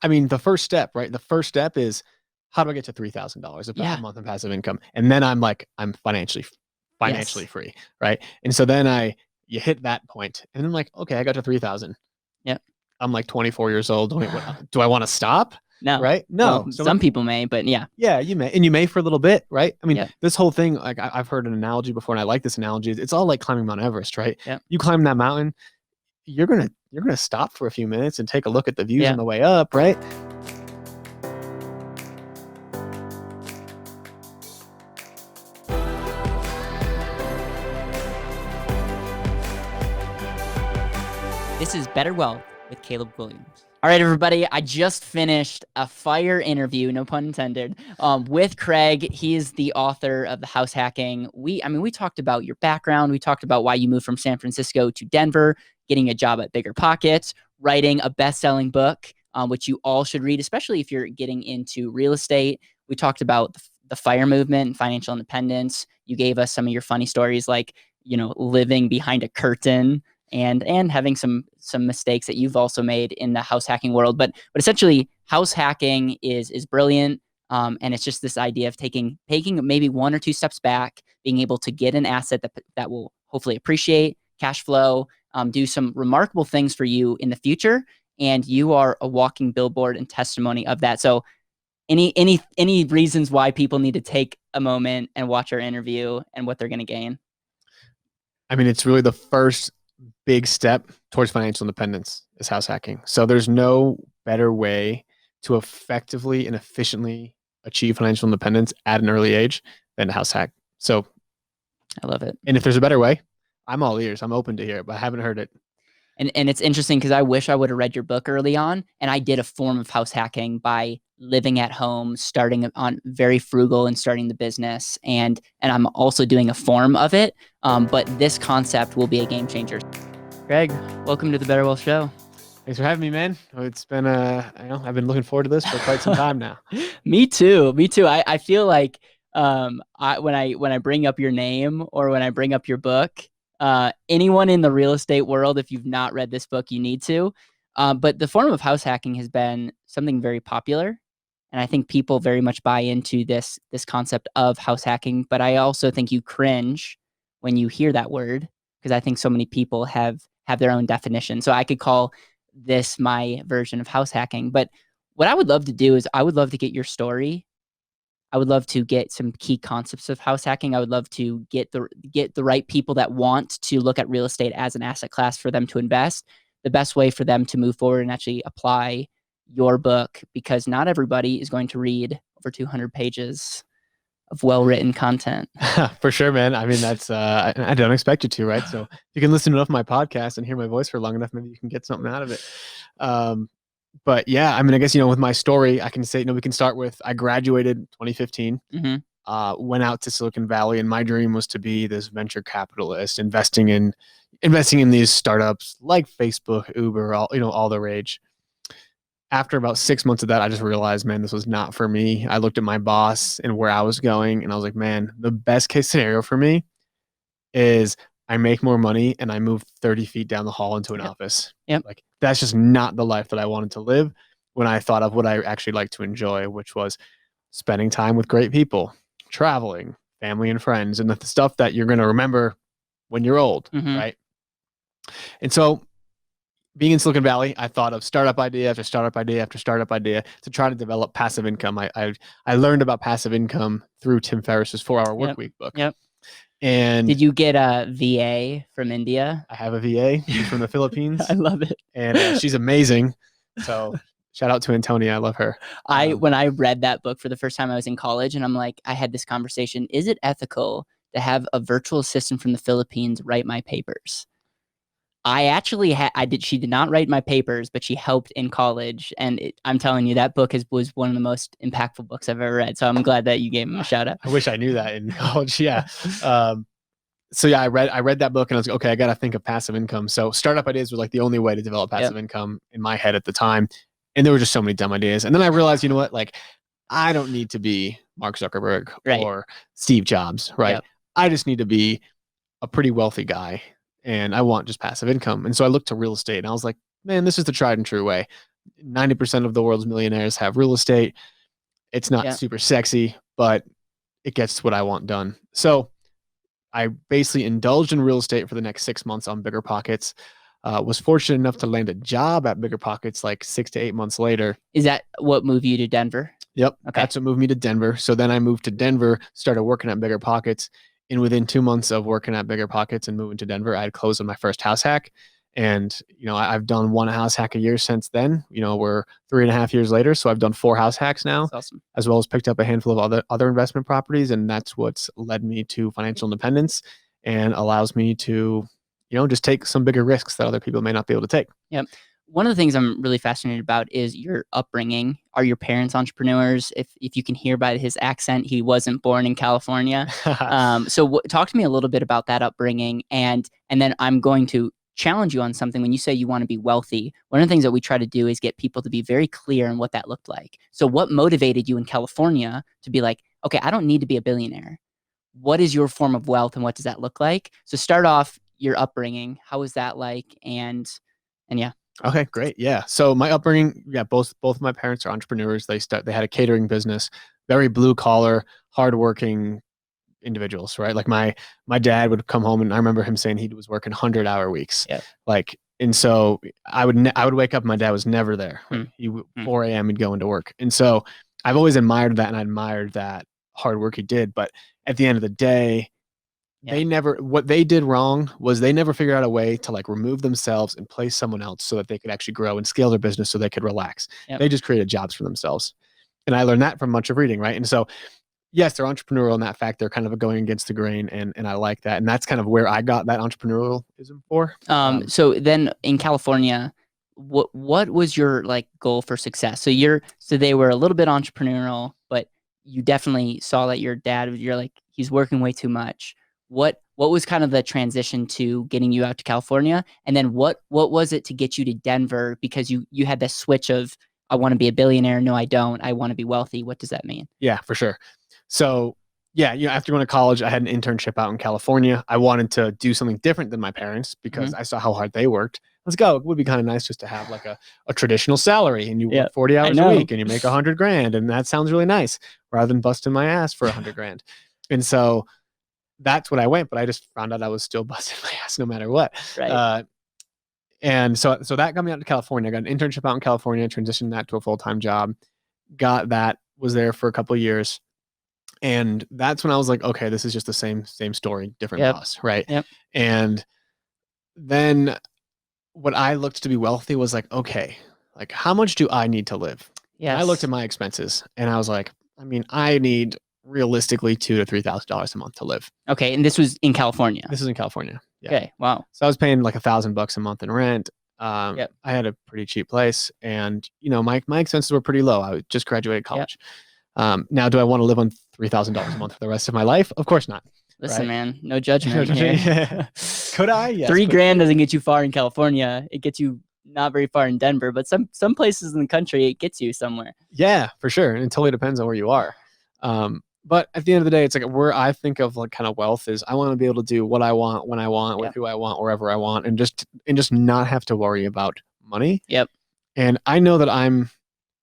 I mean, the first step, right? The first step is how do I get to $3,000 a Yeah. month in passive income? And then I'm financially Yes. free, right? And so then you hit that point, and then I'm like, okay, I got to 3,000. Yep. I'm like 24 years old. Wait, what? Do I want to stop? No. Right? Well, No. So some people may, but yeah. yeah, you may for a little bit, right? I mean, Yep. this whole thing, like I've heard an analogy before, and I like this analogy. It's all like climbing Mount Everest, right? Yep. You climb that mountain, you're gonna stop for a few minutes and take a look at the views Yeah. on the way up, right? This is Better Wealth with Caleb Williams. All right, everybody. I just finished a fire interview, no pun intended, with Criag. He is the author of The House Hacking. We talked about your background. We talked about why you moved from San Francisco to Denver, getting a job at Bigger Pockets, writing a best-selling book, which you all should read, especially if you're getting into real estate. We talked about the FIRE movement and financial independence. You gave us some of your funny stories, like, living behind a curtain and having some mistakes that you've also made in the house hacking world. But essentially, house hacking is brilliant. And it's just this idea of taking maybe one or two steps back, being able to get an asset that will hopefully appreciate, cash flow, do some remarkable things for you in the future. And you are a walking billboard and testimony of that. So any reasons why people need to take a moment and watch our interview and what they're going to gain? I mean, it's really the first big step towards financial independence is house hacking. So there's no better way to effectively and efficiently achieve financial independence at an early age than to house hack. So I love it. And if there's a better way, I'm all ears. I'm open to hear it, but I haven't heard it. And it's interesting because I wish I would have read your book early on, and I did a form of house hacking by living at home, starting on very frugal and starting the business, and I'm also doing a form of it. But this concept will be a game changer. Greg, welcome to the Better Wealth Show. Thanks for having me, man. It's been I've been looking forward to this for quite some time now. Me too. I feel like when I bring up your name or when I bring up your book, anyone in the real estate world, if you've not read this book, you need to. But the form of house hacking has been something very popular. And I think people very much buy into this concept of house hacking. But I also think you cringe when you hear that word, because I think so many people have their own definition. So I could call this my version of house hacking. But what I would love to do is I would love to get your story. I would love to get some key concepts of house hacking. I would love to get the right people that want to look at real estate as an asset class for them to invest. The best way for them to move forward and actually apply your book, because not everybody is going to read over 200 pages of well-written content. For sure, man. I mean, that's I don't expect you to, right? So if you can listen to enough of my podcast and hear my voice for long enough, maybe you can get something out of it. But yeah, I mean, I guess, with my story, I can say, we can start with, I graduated 2015, went out to Silicon Valley, and my dream was to be this venture capitalist, investing in these startups like Facebook, Uber, all the rage. After about 6 months of that, I just realized, man, this was not for me. I looked at my boss and where I was going, and I was like, man, the best case scenario for me is I make more money and I move 30 feet down the hall into an office. Yep. Like, that's just not the life that I wanted to live when I thought of what I actually like to enjoy, which was spending time with great people, traveling, family and friends, and the stuff that you're going to remember when you're old, right? And so being in Silicon Valley, I thought of startup idea after startup idea after startup idea to try to develop passive income. I learned about passive income through Tim Ferriss's 4-Hour Workweek book. Yep. And did you get a VA from India? I have a VA from the Philippines. I love it. And she's amazing. So shout out to Antonia. I love her. When I read that book for the first time, I was in college, and I'm like, I had this conversation. Is it ethical to have a virtual assistant from the Philippines write my papers? I actually she did not write my papers, but she helped in college. And I'm telling you, that book was one of the most impactful books I've ever read. So I'm glad that you gave him a shout out. I wish I knew that in college. Yeah. So yeah, I read that book and I was like, okay, I got to think of passive income. So startup ideas were like the only way to develop passive income in my head at the time. And there were just so many dumb ideas. And then I realized, you know what, like, I don't need to be Mark Zuckerberg or Steve Jobs, right? Yep. I just need to be a pretty wealthy guy, and I want just passive income. And so I looked to real estate and I was like, man, this is the tried and true way. 90% of the world's millionaires have real estate. It's not super sexy, but it gets what I want done. So I basically indulged in real estate for the next 6 months on BiggerPockets. Was fortunate enough to land a job at BiggerPockets like 6 to 8 months later. Is that what moved you to Denver? Yep. Okay. That's what moved me to Denver. So then I moved to Denver, started working at BiggerPockets. And within 2 months of working at BiggerPockets and moving to Denver, I had closed on my first house hack. And, I've done one house hack a year since then. We're 3.5 years later. So I've done 4 house hacks now. That's awesome. As well as picked up a handful of other investment properties. And that's what's led me to financial independence and allows me to, just take some bigger risks that other people may not be able to take. Yep. One of the things I'm really fascinated about is your upbringing. Are your parents entrepreneurs? If you can hear by his accent, he wasn't born in California. So talk to me a little bit about that upbringing, and then I'm going to challenge you on something. When you say you want to be wealthy, one of the things that we try to do is get people to be very clear on what that looked like. So what motivated you in California to be like, okay, I don't need to be a billionaire. What is your form of wealth, and what does that look like? So start off your upbringing. How was that like? And yeah. Okay, great. Yeah. So my upbringing, both of my parents are entrepreneurs. They had a catering business, very blue collar, hardworking individuals, right? Like my dad would come home, and I remember him saying he was working 100-hour weeks. Yeah. And so I would wake up, and my dad was never there. Right? 4 a.m. he'd go into work. And so I've always admired that, and I admired that hard work he did. But at the end of the day, what they did wrong was they never figured out a way to like remove themselves and place someone else so that they could actually grow and scale their business so they could relax. Yep. They just created jobs for themselves. And I learned that from much of reading, right? And so, yes, they're entrepreneurial in that fact. They're kind of going against the grain, and I like that. And that's kind of where I got that entrepreneurialism for. So then in California, what was your like goal for success? So they were a little bit entrepreneurial, but you definitely saw that your dad, you're like, he's working way too much. What was kind of the transition to getting you out to California? And then what was it to get you to Denver? Because you had this switch of, I want to be a billionaire. No, I don't. I want to be wealthy. What does that mean? Yeah, for sure. So after going to college, I had an internship out in California. I wanted to do something different than my parents because I saw how hard they worked. Let's go. It would be kind of nice just to have like a traditional salary, and you work 40 hours a week and you make $100,000. And that sounds really nice rather than busting my ass for $100,000. And so that's what I went, but I just found out I was still busting my ass no matter what. Right. And so that got me out to California. I got an internship out in California, transitioned that to a full-time job, got that, was there for a couple of years. And that's when I was like, okay, this is just the same story, different boss, right? Yep. And then what I looked to be wealthy was like, okay, like how much do I need to live? Yes. And I looked at my expenses and I was like, I need realistically $2,000 to $3,000 a month to live. Okay, and this was in California. This is in California. Yeah. Okay, wow. So I was paying like $1,000 a month in rent. I had a pretty cheap place, and my expenses were pretty low. I just graduated college. Now, do I want to live on $3,000 a month for the rest of my life? Of course not. Listen, man, no judgment here. Could I? Yes. $3,000 doesn't get you far in California. It gets you not very far in Denver, but some places in the country, it gets you somewhere. Yeah, for sure. And it totally depends on where you are. But at the end of the day, it's like where I think of like kind of wealth is I want to be able to do what I want, when I want, with who I want, wherever I want, and just not have to worry about money. Yep. And I know that I'm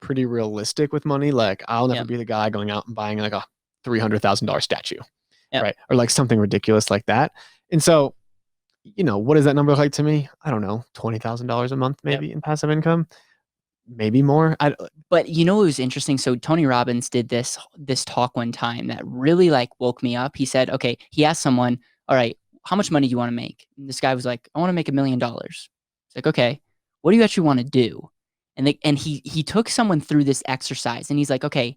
pretty realistic with money. Like I'll never be the guy going out and buying like a $300,000 statue, right? Or like something ridiculous like that. And so, what does that number look like to me? I don't know, $20,000 a month maybe in passive income. Maybe more. But it was interesting. So Tony Robbins did this talk one time that really like woke me up. He said, okay, he asked someone, all right, how much money do you want to make? And this guy was like, I want to make $1 million. It's like, okay, what do you actually want to do? And he took someone through this exercise, and he's like, okay,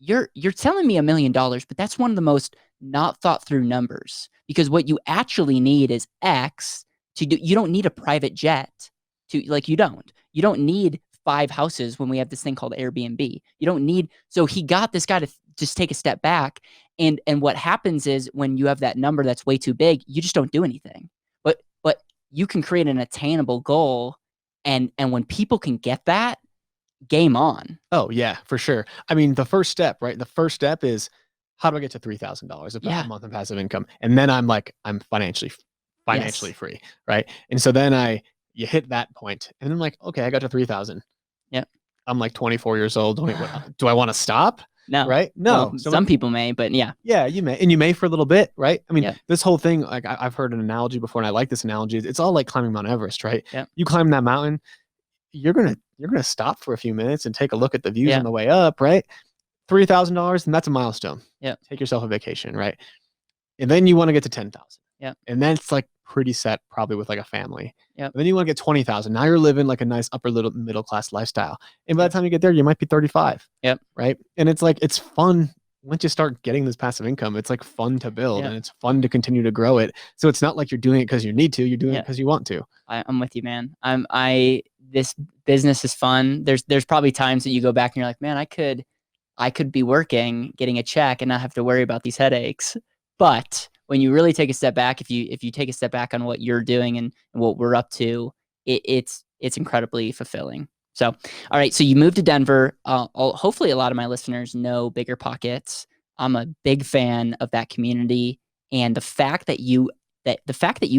you're telling me $1 million, but that's one of the most not thought through numbers, because what you actually need is X to do. You don't need a private jet you don't need 5 houses when we have this thing called Airbnb. You don't need, so he got this guy to just take a step back. And what happens is when you have that number that's way too big, you just don't do anything. But you can create an attainable goal. And when people can get that, game on. Oh yeah, for sure. The first step, right? The first step is, how do I get to $3,000 a month in passive income? And then I'm financially free, right? And so then you hit that point, and I'm like, okay, I got to 3,000. Yep. I'm like 24 years old. Do I want to stop? No. Right? No. Well, some people may, but yeah. Yeah, you may. And you may for a little bit, right? I mean, Yep. this whole thing, like I've heard an analogy before, and I like this analogy. It's all like climbing Mount Everest, right? Yep. You climb that mountain, you're gonna stop for a few minutes and take a look at the views Yeah. on the way up, right? $3,000, and that's a milestone. Yeah. Take yourself a vacation, right? And then you want to get to 10,000. Yeah. And then it's like pretty set, probably with like a family. Yeah. Then you want to get 20,000. Now you're living like a nice upper middle class lifestyle. And by the time you get there, you might be 35. Yep. Right. And it's like, it's fun. Once you start getting this passive income, it's like fun to build and it's fun to continue to grow it. So it's not like you're doing it because you need to, you're doing it because you want to. I'm with you, man. This business is fun. There's probably times that you go back and you're like, man, I could be working, getting a check and not have to worry about these headaches. But when you really take a step back, if you take a step back on what you're doing and what we're up to, it's incredibly fulfilling. So, all right. So you moved to Denver. Hopefully a lot of my listeners know Bigger Pockets. I'm a big fan of that community. And the fact that you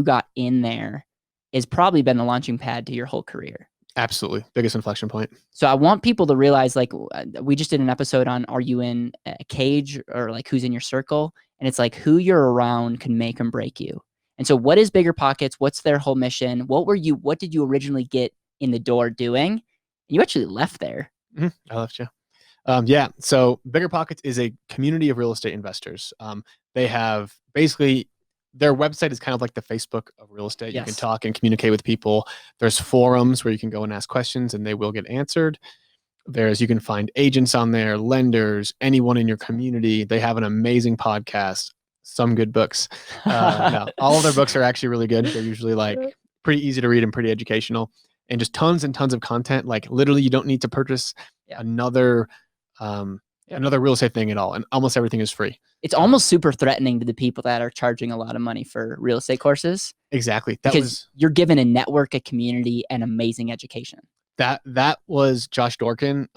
got in there has probably been the launching pad to your whole career. Absolutely. Biggest inflection point. So I want people to realize, like, we just did an episode on, are you in a cage or like who's in your circle? And it's like who you're around can make and break you. And so what is Bigger Pockets? What's their whole mission? What did you originally get in the door doing? You actually left there. Mm-hmm. I left you. Yeah. So Bigger Pockets is a community of real estate investors. They have basically their website is kind of like the Facebook of real estate. You can talk and communicate with people. There's forums where you can go and ask questions and they will get answered. You can find agents on there, lenders, anyone in your community. They have an amazing podcast, some good books. No, all of their books are actually really good. They're usually like pretty easy to read and pretty educational. And just tons and tons of content. Like literally, you don't need to purchase another real estate thing at all. And almost everything is free. It's almost super threatening to the people that are charging a lot of money for real estate courses. Exactly. Because you're given a network, a community, and amazing education. That was Josh Dorkin.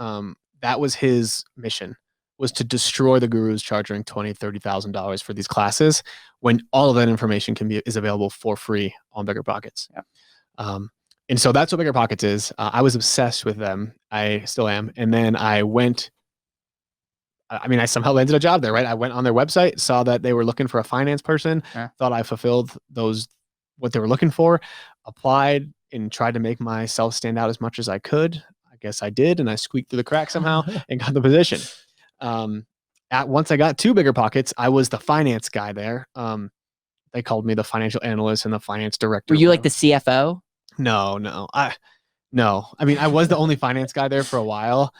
That was his mission, was to destroy the gurus charging $20,000, $30,000 for these classes when all of that information is available for free on Bigger Pockets. Yeah. And so that's what Bigger Pockets is. I was obsessed with them. I still am. And then I somehow landed a job there, right? I went on their website, saw that they were looking for a finance person, thought I fulfilled what they were looking for, applied and tried to make myself stand out as much as I could. I guess I did. And I squeaked through the crack somehow and got the position. Once I got to Bigger Pockets, I was the finance guy there. They called me the financial analyst and the finance director. Were you like the CFO? No. I mean, I was the only finance guy there for a while,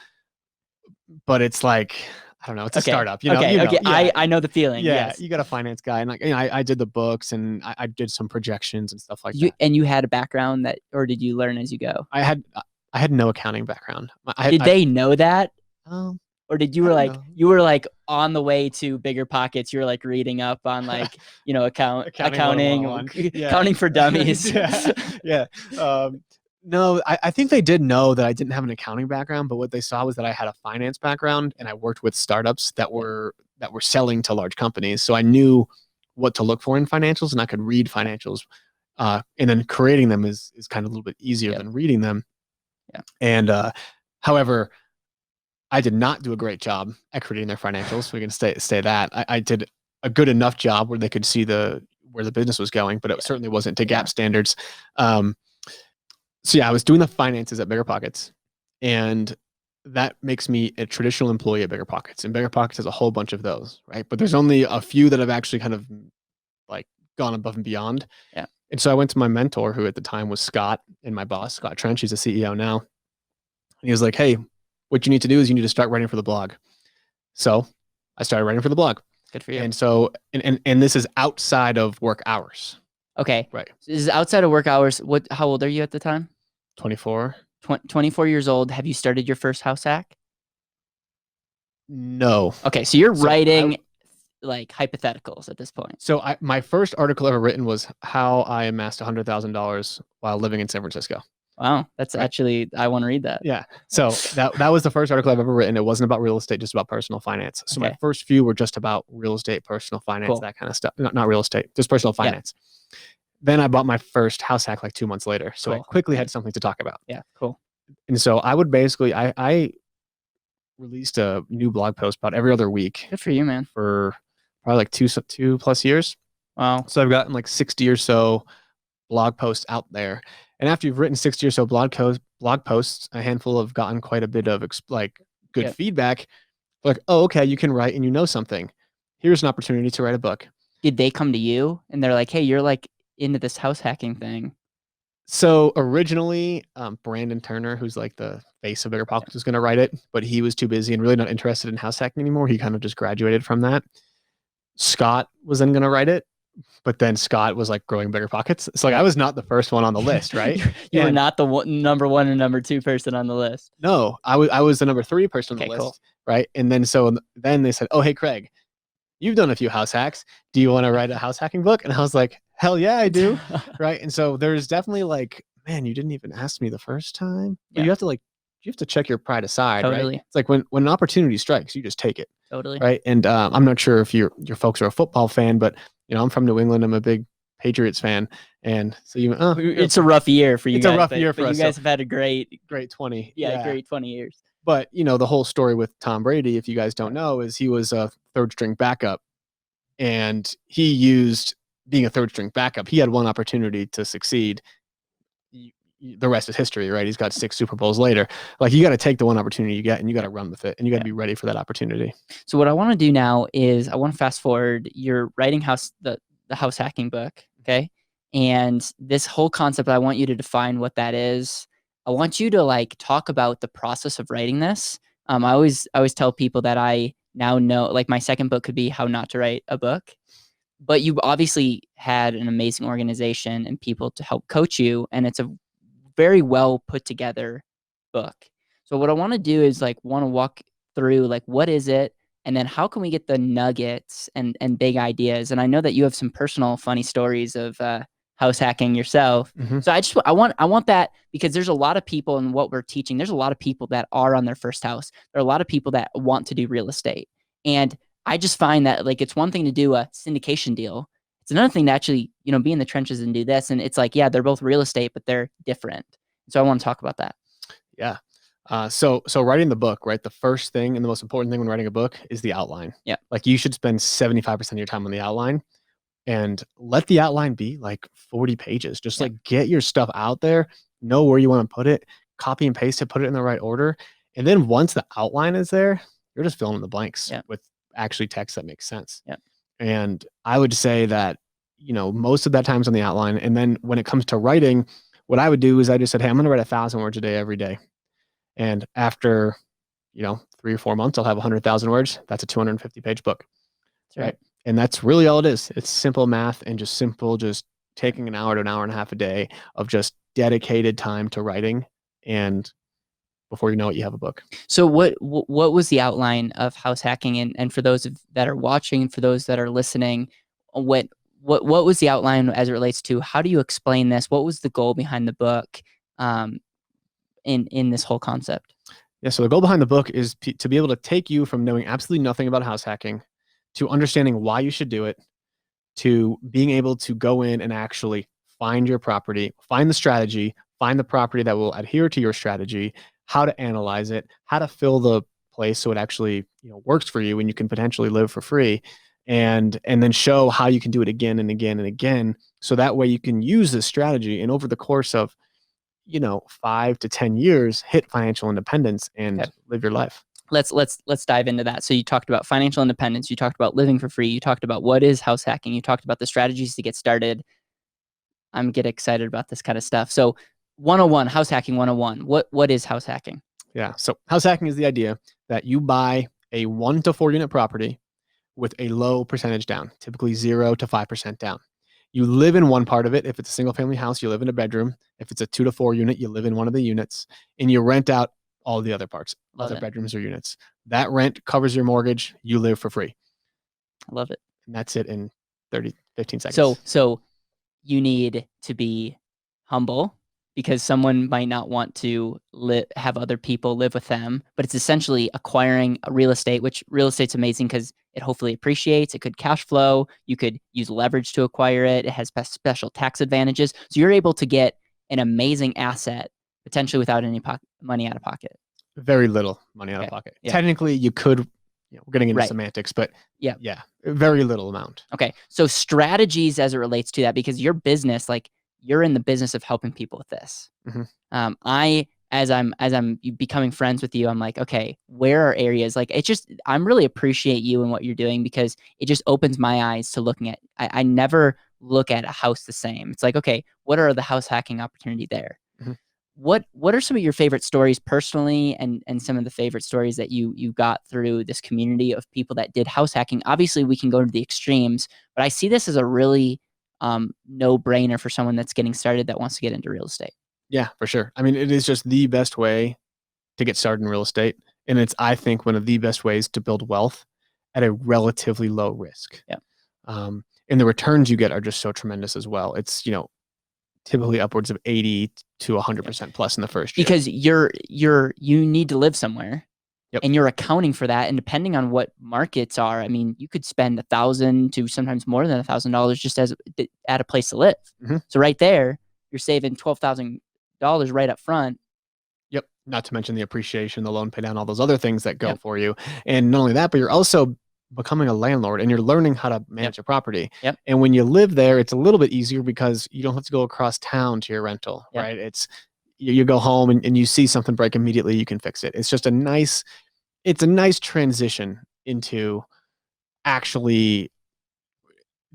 but it's like, I don't know. It's a startup, you know. Yeah. I know the feeling. Yeah, yes. You got a finance guy, and I did the books, and I did some projections and stuff like that. And you had a background or did you learn as you go? I had no accounting background. Did they know that? Or did you were like on the way to Bigger Pockets? You were like reading up on like accounting, accounting for dummies. Yeah. No, I think they did know that I didn't have an accounting background, but what they saw was that I had a finance background and I worked with startups that were selling to large companies. So I knew what to look for in financials and I could read financials. And then creating them is kind of a little bit easier than reading them. Yeah. And however, I did not do a great job at creating their financials. We can say that. I did a good enough job where they could see where the business was going, but it certainly wasn't to GAAP standards. So yeah, I was doing the finances at Bigger Pockets, and that makes me a traditional employee at Bigger Pockets. And Bigger Pockets has a whole bunch of those, right? But there's only a few that have actually kind of like gone above and beyond. Yeah. And so I went to my mentor, who at the time was Scott, and my boss, Scott Trench. He's a CEO now. And he was like, "Hey, what you need to do is you need to start writing for the blog." So I started writing for the blog. Good for you. And so, and this is outside of work hours. Okay. Right. So this is outside of work hours. How old are you at the time? 24. 24 years old. Have you started your first house hack? No. Okay. So you're writing like hypotheticals at this point. So my first article ever written was how I amassed $100,000 while living in San Francisco. Wow. That's actually, I want to read that. Yeah. So that was the first article I've ever written. It wasn't about real estate, just about personal finance. So my first few were just about real estate, personal finance, that kind of stuff. Not real estate, just personal finance. Then I bought my first house hack like 2 months later. So I quickly had something to talk about. Yeah. Cool. And so I would basically, I released a new blog post about every other week Good for you, man. for probably like 2+ years. Wow. So I've gotten like 60 or so blog posts out there. And after you've written 60 or so blog posts, a handful have gotten quite a bit of like good feedback. Like, oh, okay, you can write and you know something. Here's an opportunity to write a book. Did they come to you and they're like, hey, you're like into this house hacking thing? So originally, Brandon Turner, who's like the face of BiggerPockets, was going to write it, but he was too busy and really not interested in house hacking anymore. He kind of just graduated from that. Scott was then going to write it, but then Scott was like growing BiggerPockets. So like I was not the first one on the list, right? You were not the number one and number two person on the list. No, I was the number 3 person on the list, cool. right? And then then they said, oh, hey, Craig, you've done a few house hacks. Do you want to write a house hacking book? And I was like, hell yeah, I do. Right. And so there's definitely like, man, you didn't even ask me the first time. But you have to check your pride aside, Totally. right? It's like when an opportunity strikes, you just take it. Totally. Right. And I'm not sure if your folks are a football fan, but I'm from New England. I'm a big Patriots fan. And so it's a rough year for you guys. It's a rough year for us. You guys have had a great 20. Yeah, great 20 years. But the whole story with Tom Brady, if you guys don't know, is he was a third string backup. And he used being a third string backup. He had one opportunity to succeed. The rest is history, right? He's got 6 Super Bowls later. Like you got to take the one opportunity you get and you got to run with it and you got to be ready for that opportunity. So what I want to do now is I want to fast forward. You're writing the house hacking book. Okay. And this whole concept, I want you to define what that is. I want you to like talk about the process of writing this. I always tell people that I now know, like my second book could be How Not to Write a Book. But you obviously had an amazing organization and people to help coach you. And it's a very well put together book. So what I want to do is like want to walk through like what is it, and then how can we get the nuggets and big ideas. And I know that you have some personal funny stories of house hacking yourself. Mm-hmm. So I want that, because there's a lot of people in what we're teaching. There's a lot of people that are on their first house. There are a lot of people that want to do real estate. And I just find that like it's one thing to do a syndication deal. It's another thing to actually, be in the trenches and do this. And it's like, yeah, they're both real estate, but they're different. So I want to talk about that. Yeah. So writing the book, right? The first thing and the most important thing when writing a book is the outline. Yeah. Like you should spend 75% of your time on the outline, and let the outline be like 40 pages. Just like get your stuff out there, know where you want to put it, copy and paste it, put it in the right order. And then once the outline is there, you're just filling in the blanks with actually text that makes sense. Yeah. And I would say that, most of that time's on the outline. And then when it comes to writing, what I would do is I just said, hey, I'm going to write 1,000 words a day every day. And after, 3 or 4 months, I'll have 100,000 words. That's a 250-page book. That's right. And that's really all it is. It's simple math and just taking an hour to an hour and a half a day of just dedicated time to writing. And before you know it, you have a book. So what was the outline of house hacking? And for those that are watching and for those that are listening, what was the outline as it relates to how do you explain this? What was the goal behind the book in this whole concept? Yeah, so the goal behind the book is to be able to take you from knowing absolutely nothing about house hacking to understanding why you should do it, to being able to go in and actually find your property, find the strategy, find the property that will adhere to your strategy, how to analyze it, how to fill the place so it actually works for you and you can potentially live for free, and then show how you can do it again and again and again. So that way you can use this strategy and over the course of 5 to 10 years hit financial independence and live your life. Let's dive into that. So you talked about financial independence, you talked about living for free, you talked about what is house hacking, you talked about the strategies to get started. I'm getting excited about this kind of stuff. So 101, house hacking 101. What is house hacking? Yeah. So house hacking is the idea that you buy a 1 to 4 unit property with a low percentage down, typically 0 to 5% down. You live in one part of it. If it's a single family house, you live in a bedroom. If it's a 2 to 4 unit, you live in one of the units, and you rent out all the other parts, other bedrooms or units. That rent covers your mortgage. You live for free. I love it. And that's it in 15 seconds. So you need to be humble, because someone might not want to have other people live with them, but it's essentially acquiring a real estate, which real estate's amazing because it hopefully appreciates. It could cash flow. You could use leverage to acquire it. It has special tax advantages. So you're able to get an amazing asset potentially without any money out of pocket. Very little money out of pocket. Yeah. Technically, you could. We're getting into Right. semantics, but yeah, very little amount. Okay, so strategies as it relates to that, because your business, like you're in the business of helping people with this. As I'm becoming friends with you, I'm like, okay, where are areas like it's just I'm really appreciate you and what you're doing because it just opens my eyes to looking at. I never look at a house the same. It's like, okay, what are the house hacking opportunity there? What are some of your favorite stories personally and some of the favorite stories that you got through this community of people that did house hacking? Obviously, we can go to the extremes, but I see this as a really no-brainer for someone that's getting started that wants to get into real estate. Yeah, for sure. I mean, it is just the best way to get started in real estate. And it's, I think, one of the best ways to build wealth at a relatively low risk. Yeah. And the returns you get are just so tremendous as well. It's, typically upwards of 80 to 100% plus in the first year. Because you need to live somewhere. Yep. And you're accounting for that. And depending on what markets are, I mean, you could spend $1,000 to sometimes more than $1,000 just at a place to live. So right there, you're saving $12,000 right up front. Yep. Not to mention the appreciation, the loan pay down, all those other things that go for you. And not only that, but you're also becoming a landlord and you're learning how to manage a property. And when you live there, it's a little bit easier because you don't have to go across town to your rental, right? It's you go home and you see something break immediately, you can fix it. It's just a nice transition into actually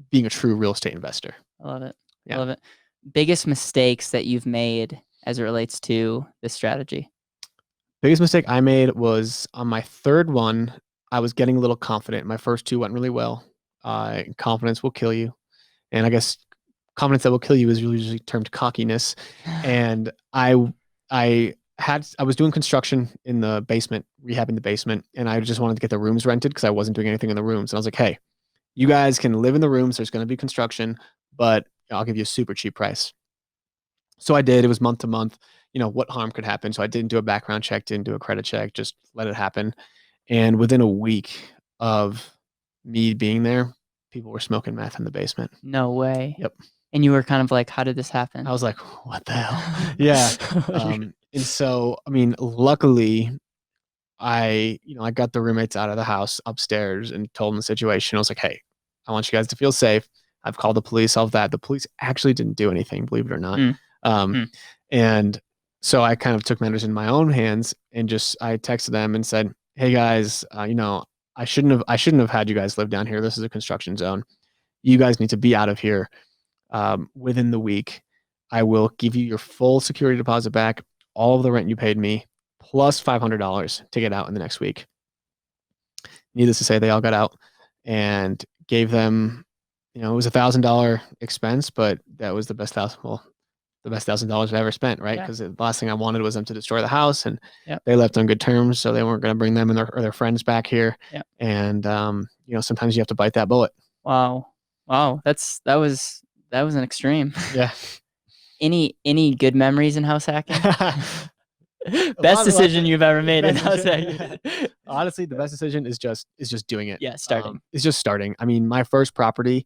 being a true real estate investor. I love it. I love it. Biggest mistakes that you've made as it relates to this strategy? Biggest mistake I made was on my third one. I was getting a little confident. My first two went really well. Confidence will kill you. And I guess confidence that will kill you is usually termed cockiness. And I was doing construction in the basement, rehabbing the basement, and I just wanted to get the rooms rented because I wasn't doing anything in the rooms. And I was like, hey, you guys can live in the rooms. There's going to be construction, but I'll give you a super cheap price. So I did. It was month to month. What harm could happen? So I didn't do a background check, didn't do a credit check, just let it happen. And within a week of me being there, people were smoking meth in the basement. No way. Yep. And you were kind of like, how did this happen? I was like, what the hell? Yeah. And so, I mean, luckily I got the roommates out of the house upstairs and told them the situation. I was like, hey, I want you guys to feel safe. I've called the police, all of that. The police actually didn't do anything, believe it or not. And so I kind of took matters in my own hands and I texted them and said, hey guys, I shouldn't have had you guys live down here. This is a construction zone. You guys need to be out of here within the week. I will give you your full security deposit back, all of the rent you paid me, plus $500 to get out in the next week. Needless to say, they all got out and gave them, it was $1,000 expense, but that was the best $1,000 I've ever spent, right? Because the last thing I wanted was them to destroy the house, and they left on good terms, so they weren't going to bring them and their friends back here. And sometimes you have to bite that bullet. Wow, that was an extreme. Yeah. Any good memories in house hacking? Best decision you've ever made in house hacking? Honestly, the best decision is just doing it. Yeah, starting. It's just starting. I mean, my first property,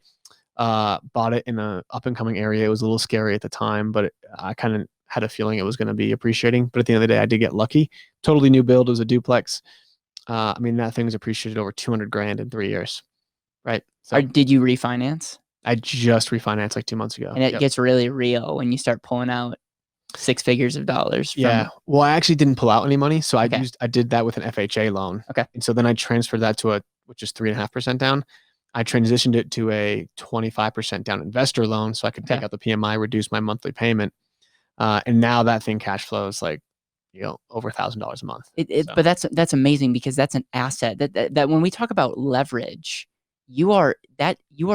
bought it in a up and coming area. It was a little scary at the time, but I kind of had a feeling it was going to be appreciating. But at the end of the day, I did get lucky. Totally new build. It was a duplex. I mean, that thing's appreciated over 200 grand in 3 years. Right. So did you refinance? I just refinanced like 2 months ago. And it gets really real when you start pulling out six figures of dollars. Well, I actually didn't pull out any money. So I did that with an FHA loan. Okay. And so then I transferred that to which is 3.5% down. I transitioned it to a 25% down investor loan so I could take out the PMI, reduce my monthly payment. And now that thing cash flows like, over $1,000 a month. But that's amazing because that's an asset that when we talk about leverage, you are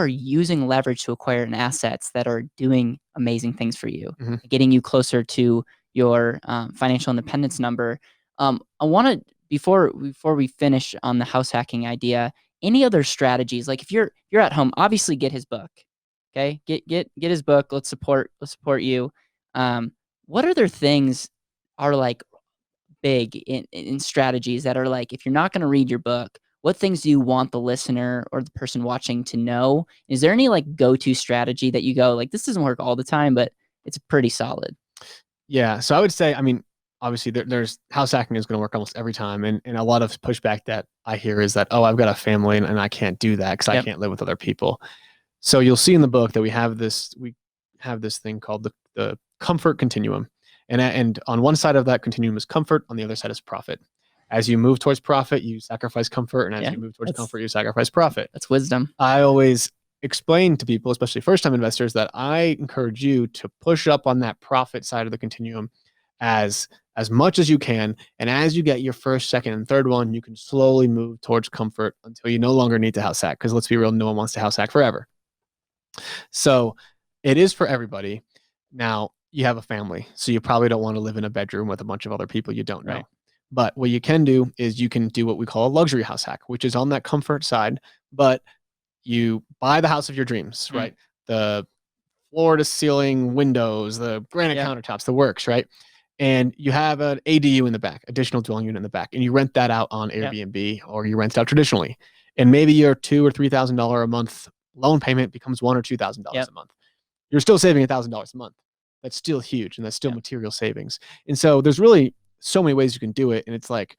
using leverage to acquire an assets that are doing amazing things for you, getting you closer to your financial independence number. I want to before we finish on the house hacking idea, any other strategies? Like if you're at home, obviously get his book. Okay, get his book. Let's support you. What other things are like big in strategies that are like, if you're not going to read your book, what things do you want the listener or the person watching to know? Is there any like go-to strategy that you go like, this doesn't work all the time, but it's pretty solid? Yeah. So I would say, I mean, obviously there's house hacking is going to work almost every time. And a lot of pushback that I hear is that, oh, I've got a family and I can't do that because I Yep. can't live with other people. So you'll see in the book that we have this thing called the comfort continuum. And on one side of that continuum is comfort, on the other side is profit. As you move towards profit, you sacrifice comfort, and as Yeah. you move towards comfort, you sacrifice profit. That's wisdom. I always explain to people, especially first-time investors, that I encourage you to push up on that profit side of the continuum as much as you can. And as you get your first, second, and third one, you can slowly move towards comfort until you no longer need to house hack. Because let's be real, no one wants to house hack forever. So it is for everybody. Now, you have a family, so you probably don't want to live in a bedroom with a bunch of other people you don't know. Right. But what you can do is you can do what we call a luxury house hack, which is on that comfort side, but you buy the house of your dreams, right? The floor to ceiling windows, the granite countertops, the works, right? And you have an ADU in the back, additional dwelling unit in the back, and you rent that out on Airbnb or you rent it out traditionally. And maybe your $2,000 or $3,000 a month loan payment becomes $1,000 or $2,000 a month. You're still saving $1,000 a month. That's still huge, and that's still material savings. And so there's really so many ways you can do it. And it's like,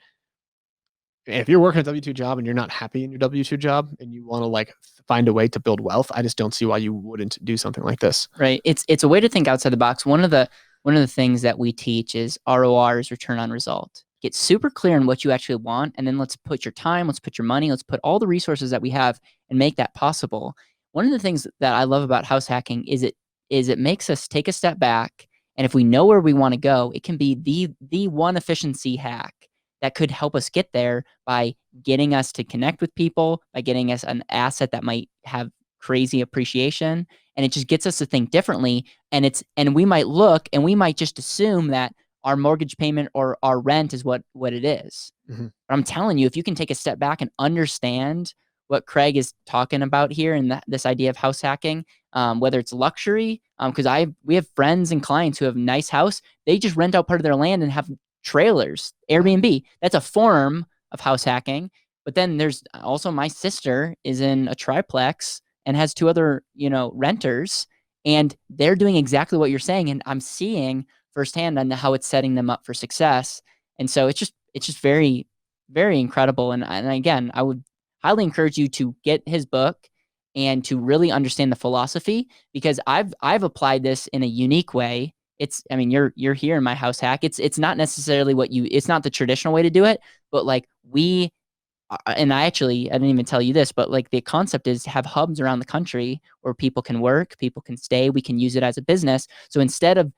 if you're working a W-2 job and you're not happy in your W-2 job and you want to like find a way to build wealth, I just don't see why you wouldn't do something like this. Right. It's a way to think outside the box. One of the things that we teach is ROR, is return on result. Get super clear on what you actually want, and then let's put your time, let's put your money, let's put all the resources that we have and make that possible. One of the things that I love about house hacking is it makes us take a step back, and if we know where we want to go, it can be the one efficiency hack that could help us get there by getting us to connect with people, by getting us an asset that might have crazy appreciation, and it just gets us to think differently. And we might look and we might just assume that our mortgage payment or our rent is what it is. Mm-hmm. But I'm telling you, if you can take a step back and understand what Craig is talking about here and this idea of house hacking, whether it's luxury, because we have friends and clients who have a nice house, they just rent out part of their land and have trailers, Airbnb. That's a form of house hacking. But then there's also, my sister is in a triplex and has two other, renters, and they're doing exactly what you're saying. And I'm seeing firsthand on how it's setting them up for success. And so it's just very, very incredible. And again, I would highly encourage you to get his book and to really understand the philosophy, because I've applied this in a unique way. You're here in my house hack. It's not necessarily it's not the traditional way to do it, but like and I didn't even tell you this, but like the concept is to have hubs around the country where people can work, people can stay, we can use it as a business. So instead of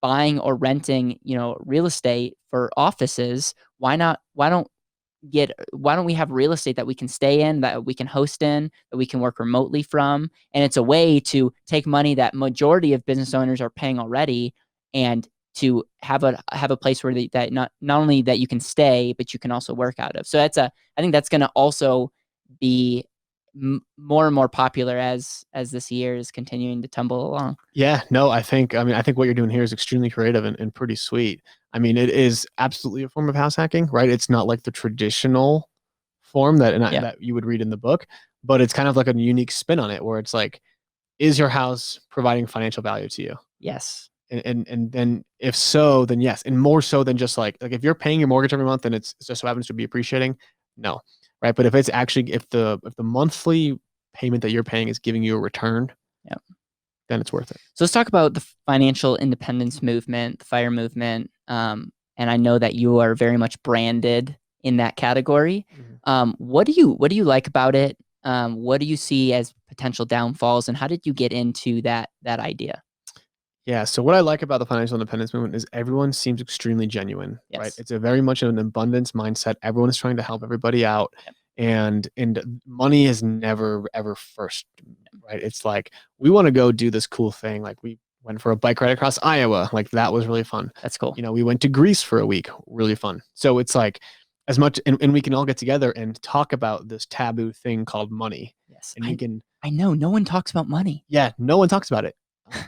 buying or renting, real estate for offices, why don't we have real estate that we can stay in, that we can host in, that we can work remotely from? And it's a way to take money that majority of business owners are paying already, and to have a place where that not only that you can stay, but you can also work out of. So I think that's going to also be more and more popular as this year is continuing to tumble along. Yeah, no, I think what you're doing here is extremely creative and pretty sweet. I mean, it is absolutely a form of house hacking, right? It's not like the traditional form that you would read in the book, but it's kind of like a unique spin on it, where it's like, is your house providing financial value to you? Yes. And then if so, then yes, and more so than just like if you're paying your mortgage every month and it's just so happens to be appreciating, no, right? But if it's actually if the monthly payment that you're paying is giving you a return, then it's worth it. So let's talk about the financial independence movement, the FIRE movement, and I know that you are very much branded in that category. Mm-hmm. What do you like about it? What do you see as potential downfalls, and how did you get into that idea? Yeah. So what I like about the financial independence movement is everyone seems extremely genuine, right? It's a very much an abundance mindset. Everyone is trying to help everybody out. And money is never, ever first, right? It's like, we want to go do this cool thing. Like we went for a bike ride across Iowa. Like that was really fun. That's cool. We went to Greece for a week. Really fun. So it's like as much, and we can all get together and talk about this taboo thing called money. Yes. And I know no one talks about money. Yeah. No one talks about it.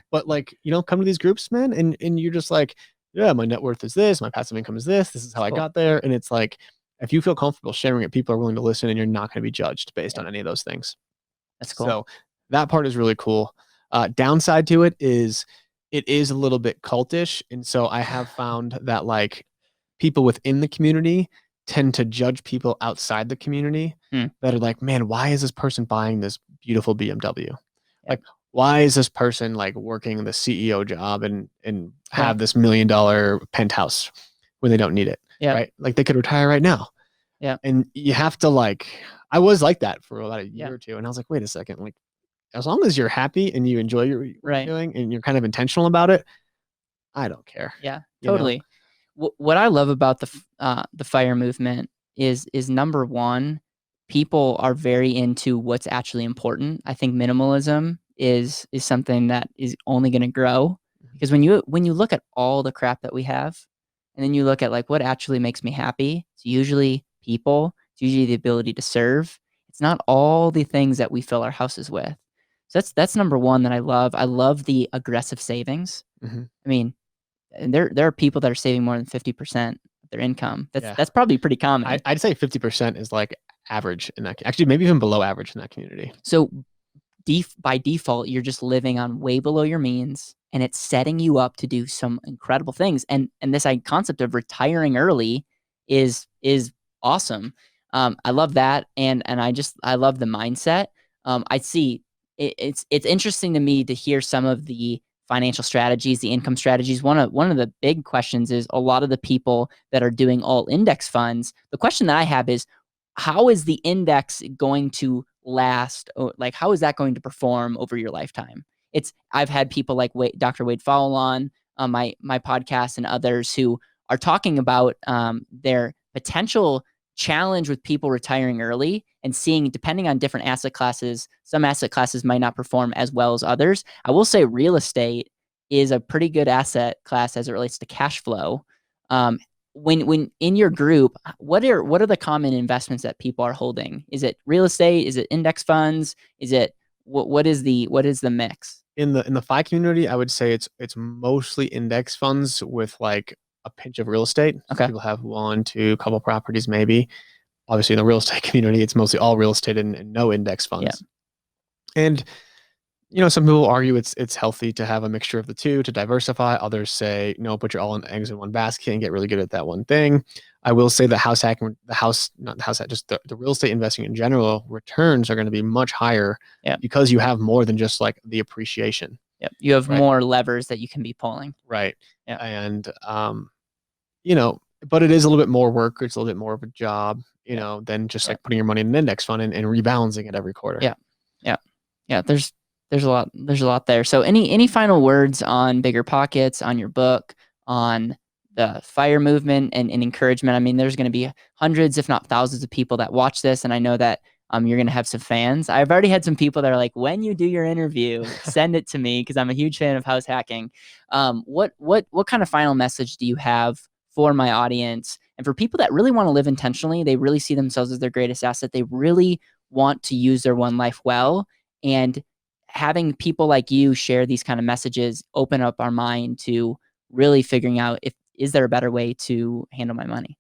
But like, come to these groups, man, and you're just like, yeah, my net worth is this, my passive income is this is how I got there. And it's like, if you feel comfortable sharing it, people are willing to listen, and you're not going to be judged based on any of those things. That's cool. So that part is really cool. Downside to it is it is a little bit cultish. And so I have found that like people within the community tend to judge people outside the community Hmm. that are like, man, why is this person buying this beautiful BMW? Yeah. Like, why is this person like working the CEO job and Yeah. have this $1 million penthouse when they don't need it? Yeah. Right? Like they could retire right now. Yeah. And you have to like, I was like that for about a year Yeah. or two. And I was like, wait a second, like as long as you're happy and you enjoy what you're Right. doing and you're kind of intentional about it, I don't care. Yeah, You know? totally. What I love about the fire movement is number one, people are very into what's actually important. I think minimalism is something that is only going to grow because when you look at all the crap that we have, and then you look at like what actually makes me happy, it's usually people. It's usually the ability to serve. It's not all the things that we fill our houses with. So that's number one that I love. I love the aggressive savings. Mm-hmm. I mean, and there are people that are saving more than 50% of their income. Yeah. That's probably pretty common. I'd say 50% is like average in that. Actually, maybe even below average in that community. So by default, you're just living on way below your means, and it's setting you up to do some incredible things. And this concept of retiring early is awesome. I love that, and I love the mindset. I see it's interesting to me to hear some of the financial strategies, the income strategies. One of the big questions is a lot of the people that are doing all index funds. The question that I have is, how is the index going to last? Like, how is that going to perform over your lifetime? I've had people like Dr. Wade Fowle on my podcast and others who are talking about their potential challenge with people retiring early and seeing, depending on different asset classes, some asset classes might not perform as well as others. I will say real estate is a pretty good asset class as it relates to cash flow. When in your group, what are the common investments that people are holding? Is it real estate? Is it index funds? Is it what is the mix? In the FI community, I would say it's mostly index funds with like a pinch of real estate. So Okay. people have one, two, couple properties maybe. Obviously, in the real estate community, it's mostly all real estate and no index funds. Yeah. And some people argue it's healthy to have a mixture of the two to diversify. Others say, no, put your all eggs in one basket and get really good at that one thing. I will say the house hacking, not the house hack, just the real estate investing in general, returns are going to be much higher because you have more than just like the appreciation. Yep. You have more levers that you can be pulling. Right. Yeah. And, but it is a little bit more work. It's a little bit more of a job, than just like putting your money in an index fund and rebalancing it every quarter. Yeah. Yeah. Yeah. There's a lot there. So any final words on Bigger Pockets, on your book, on the fire movement and encouragement? I mean, there's going to be hundreds, if not thousands of people that watch this. And I know that you're going to have some fans. I've already had some people that are like, when you do your interview, send it to me because I'm a huge fan of house hacking. What kind of final message do you have for my audience and for people that really want to live intentionally? They really see themselves as their greatest asset. They really want to use their one life well. And having people like you share these kind of messages open up our mind to really figuring out is there a better way to handle my money?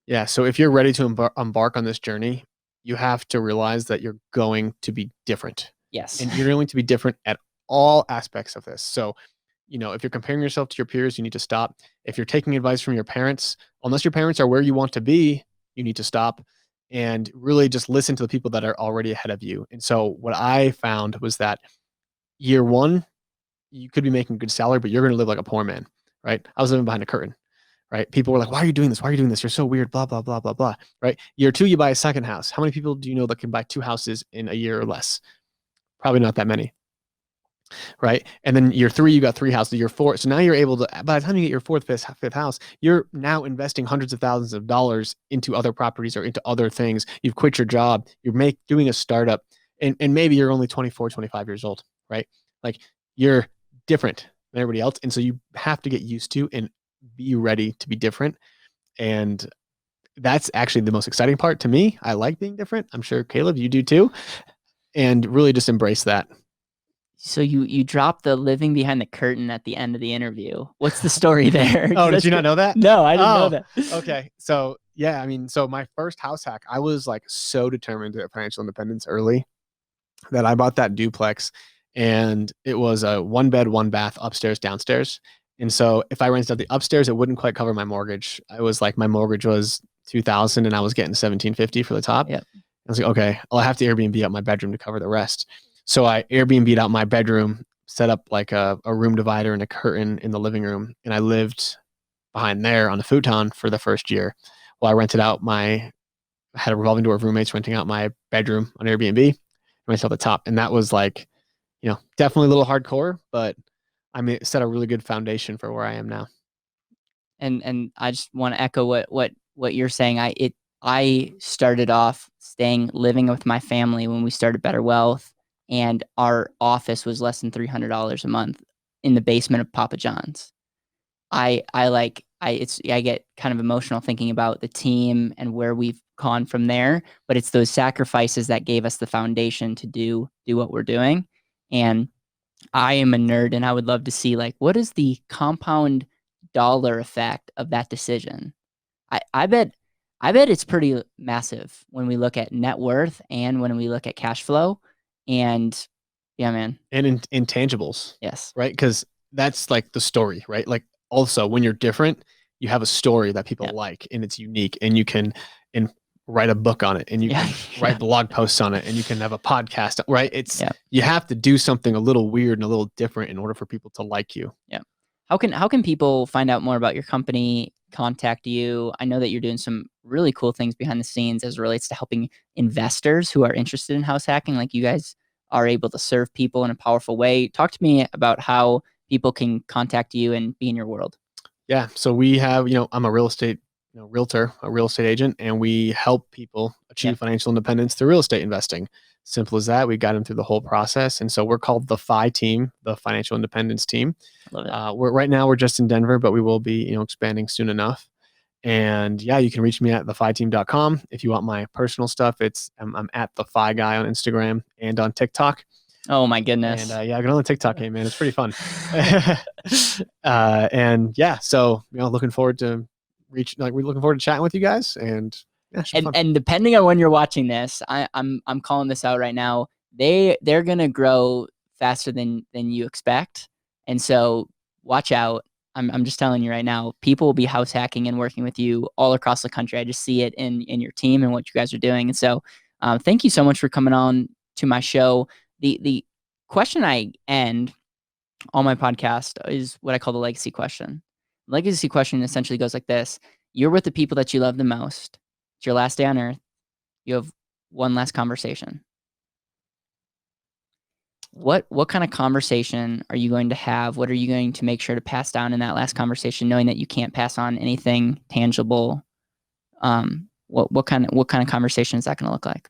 Yeah. So if you're ready to embark on this journey, you have to realize that you're going to be different. Yes. And you're going to be different at all aspects of this. So, if you're comparing yourself to your peers, you need to stop. If you're taking advice from your parents, unless your parents are where you want to be, you need to stop and really just listen to the people that are already ahead of you. And so what I found was that year one, you could be making a good salary, but you're going to live like a poor man, right? I was living behind a curtain, right? People were like, why are you doing this? Why are you doing this? You're so weird, blah, blah, blah, blah, blah, right? Year two, you buy a second house. How many people do you know that can buy two houses in a year or less? Probably not that many, right? And then year three, you got three houses. Year four, so now you're able to, by the time you get your fourth, fifth house, you're now investing hundreds of thousands of dollars into other properties or into other things. You've quit your job. You're doing a startup, and maybe you're only 24, 25 years old, right? Like you're different than everybody else. And so you have to get used to and be ready to be different. And that's actually the most exciting part to me. I like being different. I'm sure Caleb, you do too. And really just embrace that. So you dropped the living behind the curtain at the end of the interview. What's the story there? Oh, did you not know that? No, I didn't know that. Okay. So yeah, so my first house hack, I was like so determined to financial independence early that I bought that duplex. and it was a 1 bed, 1 bath, upstairs, downstairs. And so if I rented out the upstairs, it wouldn't quite cover my mortgage. I was like, my mortgage was 2,000 and I was getting 1,750 for the top. Yep. I was like, okay, I'll have to Airbnb out my bedroom to cover the rest. So I Airbnb'd out my bedroom, set up like a room divider and a curtain in the living room. And I lived behind there on the futon for the first year while I rented out I had a revolving door of roommates renting out my bedroom on Airbnb, myself at the top. And that was like, definitely a little hardcore, but I mean, it set a really good foundation for where I am now. And I just want to echo what you're saying. I started off living with my family when we started BetterWealth, and our office was less than $300 a month in the basement of Papa John's. I get kind of emotional thinking about the team and where we've gone from there, but it's those sacrifices that gave us the foundation to do what we're doing. And I am a nerd, and I would love to see, like, what is the compound dollar effect of that decision? I bet it's pretty massive when we look at net worth and when we look at cash flow. And yeah, man. And intangibles. Yes. Right? Because that's like the story, right? Like, also when you're different, you have a story that people like, and it's unique, and you can write a book on it, and you can write blog posts on it, and you can have a podcast, right? You have to do something a little weird and a little different in order for people to like you. Yeah. How can people find out more about your company, contact you? I know that you're doing some really cool things behind the scenes as it relates to helping investors who are interested in house hacking. Like, you guys are able to serve people in a powerful way. Talk to me about how people can contact you and be in your world. Yeah. So we have, I'm a real estate realtor, a real estate agent, and we help people achieve financial independence through real estate investing. Simple as that. We got them through the whole process. And so we're called the FI team, the financial independence team. Love it. Right now we're just in Denver, but we will be, expanding soon enough. And yeah, you can reach me at thefiteam.com. If you want my personal stuff, I'm at the FI guy on Instagram and on TikTok. Oh my goodness. And get on the TikTok game, man. It's pretty fun. And yeah, so looking forward to we're looking forward to chatting with you guys. And yeah, and depending on when you're watching this, I'm calling this out right now. They're gonna grow faster than you expect, and so watch out. I'm just telling you right now, people will be house hacking and working with you all across the country. I just see it in your team and what you guys are doing. And so thank you so much for coming on to my show. The question I end on my podcast is what I call the legacy question. The legacy question essentially goes like this: you're with the people that you love the most. It's your last day on earth. You have one last conversation. What kind of conversation are you going to have? What are you going to make sure to pass down in that last conversation, knowing that you can't pass on anything tangible? What kind of conversation is that going to look like?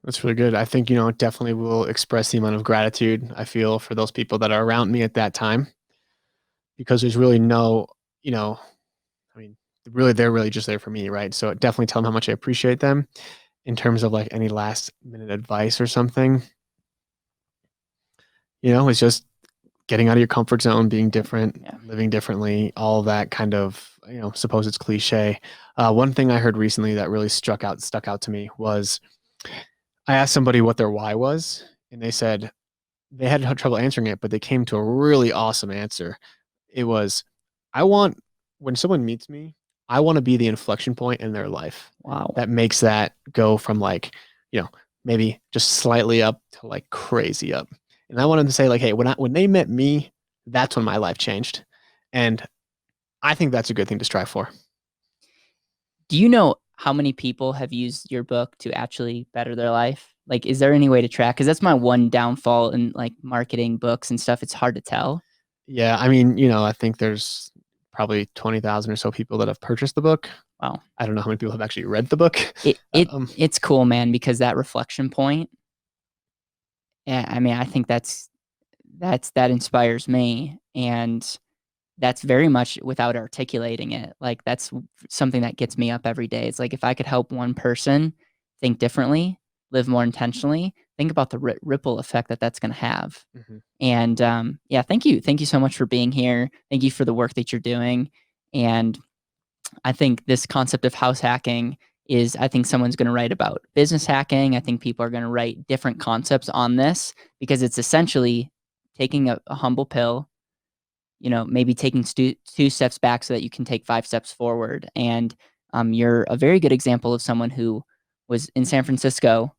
That's really good. I think, it definitely will express the amount of gratitude I feel for those people that are around me at that time, because there's really no, really, they're really just there for me. Right. So definitely tell them how much I appreciate them. In terms of like any last minute advice or something, it's just getting out of your comfort zone, being different, living differently, all that kind of, suppose it's cliche. One thing I heard recently that really stuck out to me was, I asked somebody what their why was, and they said they had trouble answering it, but they came to a really awesome answer. It was, when someone meets me, I want to be the inflection point in their life. Wow. That makes that go from like, maybe just slightly up to like crazy up. And I wanted to say like, hey, when they met me, that's when my life changed. And I think that's a good thing to strive for. Do you know how many people have used your book to actually better their life? Like, is there any way to track? Because that's my one downfall in like marketing books and stuff. It's hard to tell. Yeah. I mean, I think there's probably 20,000 or so people that have purchased the book. Wow. I don't know how many people have actually read the book. It's cool, man, because that reflection point. Yeah. I mean, I think that inspires me. And that's very much without articulating it. Like, that's something that gets me up every day. It's like, if I could help one person think differently, live more intentionally, think about the ripple effect that's going to have. Mm-hmm. And thank you so much for being here. Thank you for the work that you're doing. And I think this concept of house hacking is I think someone's going to write about business hacking. I think people are going to write different concepts on this because it's essentially taking a humble pill, maybe taking 2 steps back so that you can take 5 steps forward. And you're a very good example of someone who was in San Francisco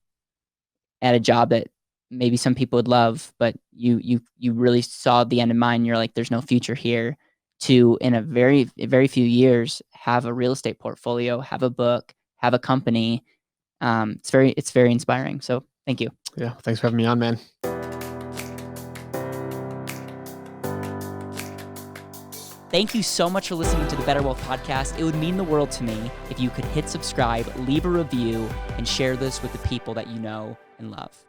at a job that maybe some people would love, but you really saw the end in mind. You're like, there's no future here. To in a very few years have a real estate portfolio, have a book, have a company. It's very inspiring. So thank you. Yeah, thanks for having me on, man. Thank you so much for listening to the BetterWealth podcast. It would mean the world to me if you could hit subscribe, leave a review, and share this with the people that you know and love.